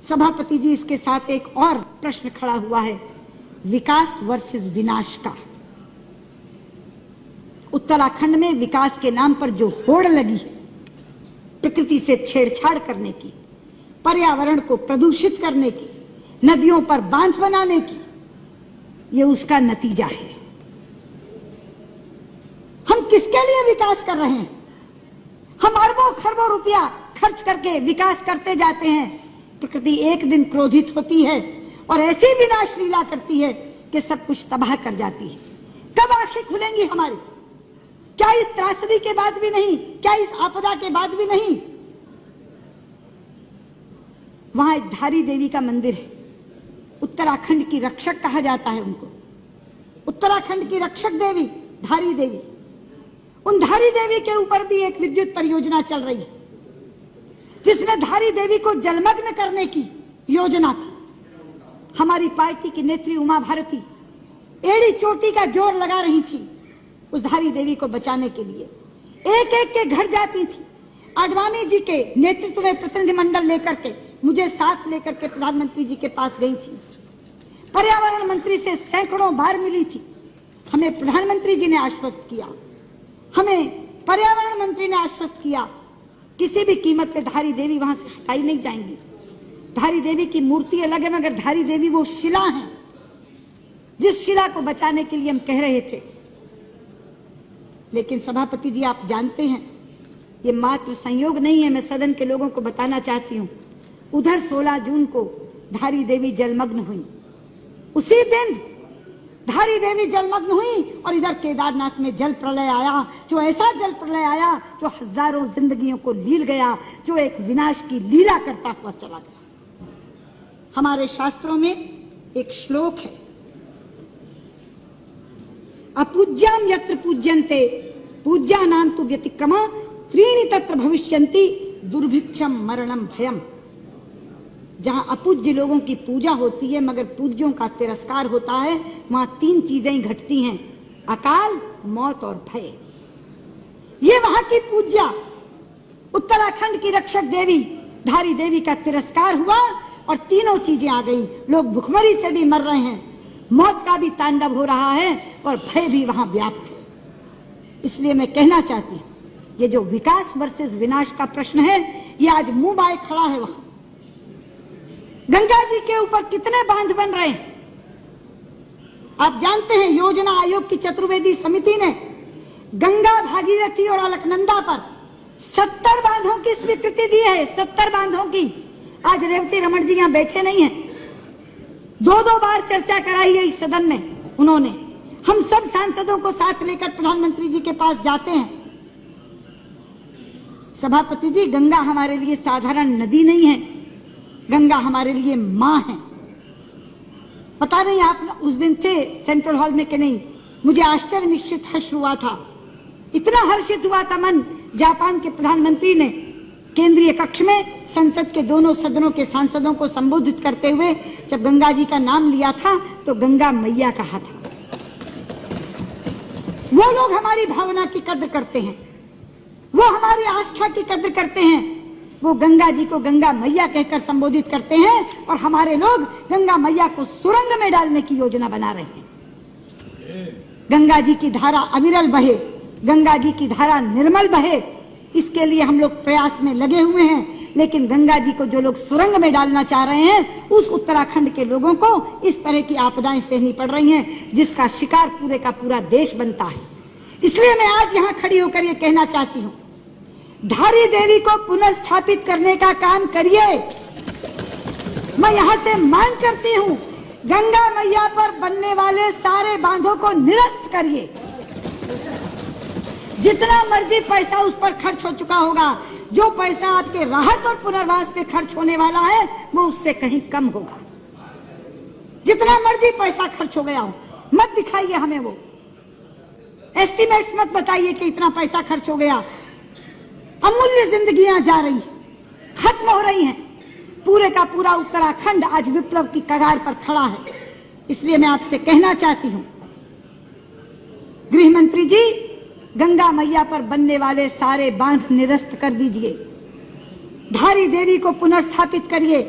सभापति जी, इसके साथ एक और प्रश्न खड़ा हुआ है, विकास वर्सेस विनाश का। उत्तराखंड में विकास के नाम पर जो होड़ लगी है, प्रकृति से छेड़छाड़ करने की, पर्यावरण को प्रदूषित करने की, नदियों पर बांध बनाने की, ये उसका नतीजा है। हम किसके लिए विकास कर रहे हैं? हम अरबों खरबों रुपया खर्च करके विकास करते जाते हैं। प्रकृति एक दिन क्रोधित होती है और ऐसी विनाश लीला करती है कि सब कुछ तबाह कर जाती है। कब आंखें खुलेंगी हमारी? क्या इस त्रासदी के बाद भी नहीं? क्या इस आपदा के बाद भी नहीं? वहां एक धारी देवी का मंदिर है, उत्तराखंड की रक्षक कहा जाता है उनको। उत्तराखंड की रक्षक देवी धारी देवी, उन धारी देवी के ऊपर भी एक विद्युत परियोजना चल रही है, जिसमें धारी देवी को जलमग्न करने की योजना थी। हमारी पार्टी की नेत्री उमा भारती एड़ी चोटी का जोर लगा रही थी उस धारी देवी को बचाने के लिए। एक एक के घर जाती थी। आडवाणी जी के नेतृत्व में प्रतिनिधिमंडल लेकर के, मुझे साथ लेकर के प्रधानमंत्री जी के पास गई थी। पर्यावरण मंत्री से सैकड़ों बार मिली थी। हमें प्रधानमंत्री जी ने आश्वस्त किया, हमें पर्यावरण मंत्री ने आश्वस्त किया, किसी भी कीमत पे धारी देवी वहां से हटाई नहीं जाएंगी। धारी देवी की मूर्ति अलग है, मगर धारी देवी वो शिला है जिस शिला को बचाने के लिए हम कह रहे थे। लेकिन सभापति जी, आप जानते हैं ये मात्र संयोग नहीं है। मैं सदन के लोगों को बताना चाहती हूँ, उधर 16 जून को धारी देवी जलमग्न हुई। उसी दिन धारी देवी जलमग्न हुई और इधर केदारनाथ में जल प्रलय आया, जो ऐसा जल प्रलय आया जो हजारों जिंदगियों को लील गया, जो एक विनाश की लीला करता हुआ चला गया। हमारे शास्त्रों में एक श्लोक है, अपूज्याम यत्र पूज्यन्ते पूज्यानां तु व्यतिक्रमा त्रीणि तत्र भविष्यन्ति दुर्भिक्षम मरणम भयम। जहां अपूज्य लोगों की पूजा होती है मगर पूज्यों का तिरस्कार होता है, वहां 3 चीजें घटती हैं, अकाल, मौत और भय। ये वहां की पूज्या उत्तराखंड की रक्षक देवी धारी देवी का तिरस्कार हुआ और तीनों चीजें आ गई। लोग भुखमरी से भी मर रहे हैं, मौत का भी तांडव हो रहा है और भय भी वहां व्याप्त है। इसलिए मैं कहना चाहती हूं, ये जो विकास वर्सेस विनाश का प्रश्न है, ये आज मुंह बाए खड़ा है। वहां गंगा जी के ऊपर कितने बांध बन रहे हैं आप जानते हैं। योजना आयोग की चतुर्वेदी समिति ने गंगा, भागीरथी और अलकनंदा पर 70 बांधों की स्वीकृति दी है। 70 बांधों की। आज रेवती रमन जी यहां बैठे नहीं है, 2-2 बार चर्चा कराई है इस सदन में उन्होंने। हम सब सांसदों को साथ लेकर प्रधानमंत्री जी के पास जाते हैं। सभापति जी, गंगा हमारे लिए साधारण नदी नहीं है, गंगा हमारे लिए मां है। पता नहीं आप उस दिन थे सेंट्रल हॉल में कि नहीं, मुझे आश्चर्य निश्चित हर्ष हुआ था, इतना हर्षित हुआ था मन। जापान के प्रधानमंत्री ने केंद्रीय कक्ष में संसद के दोनों सदनों के सांसदों को संबोधित करते हुए जब गंगा जी का नाम लिया था तो गंगा मैया कहा था। वो लोग हमारी भावना की कद्र करते हैं, वो हमारी आस्था की कद्र करते हैं। वो गंगा जी को गंगा मैया कहकर संबोधित करते हैं और हमारे लोग गंगा मैया को सुरंग में डालने की योजना बना रहे हैं। गंगा जी की धारा अविरल बहे, गंगा जी की धारा निर्मल बहे, इसके लिए हम लोग प्रयास में लगे हुए हैं। लेकिन गंगा जी को जो लोग सुरंग में डालना चाह रहे हैं, उस उत्तराखंड के लोगों को इस तरह की आपदाएं सहनी पड़ रही हैं, जिसका शिकार पूरे का पूरा देश बनता है। इसलिए मैं आज यहाँ खड़ी होकर ये कहना चाहती हूँ, धारी देवी को पुनर्स्थापित करने का काम करिए। मैं यहां से मांग करती हूं, गंगा मैया पर बनने वाले सारे बांधों को निरस्त करिए। जितना मर्जी पैसा उस पर खर्च हो चुका होगा, जो पैसा आपके राहत और पुनर्वास पे खर्च होने वाला है वो उससे कहीं कम होगा। जितना मर्जी पैसा खर्च हो गया हो, मत दिखाइए हमें वो एस्टिमेट्स, मत बताइए कि इतना पैसा खर्च हो गया। अमूल्य जिंदगियां जा रही हैं, खत्म हो रही हैं। पूरे का पूरा उत्तराखंड आज विप्लव की कगार पर खड़ा है। इसलिए मैं आपसे कहना चाहती हूं, गृह मंत्री जी, गंगा मैया पर बनने वाले सारे बांध निरस्त कर दीजिए, धारी देवी को पुनर्स्थापित करिए।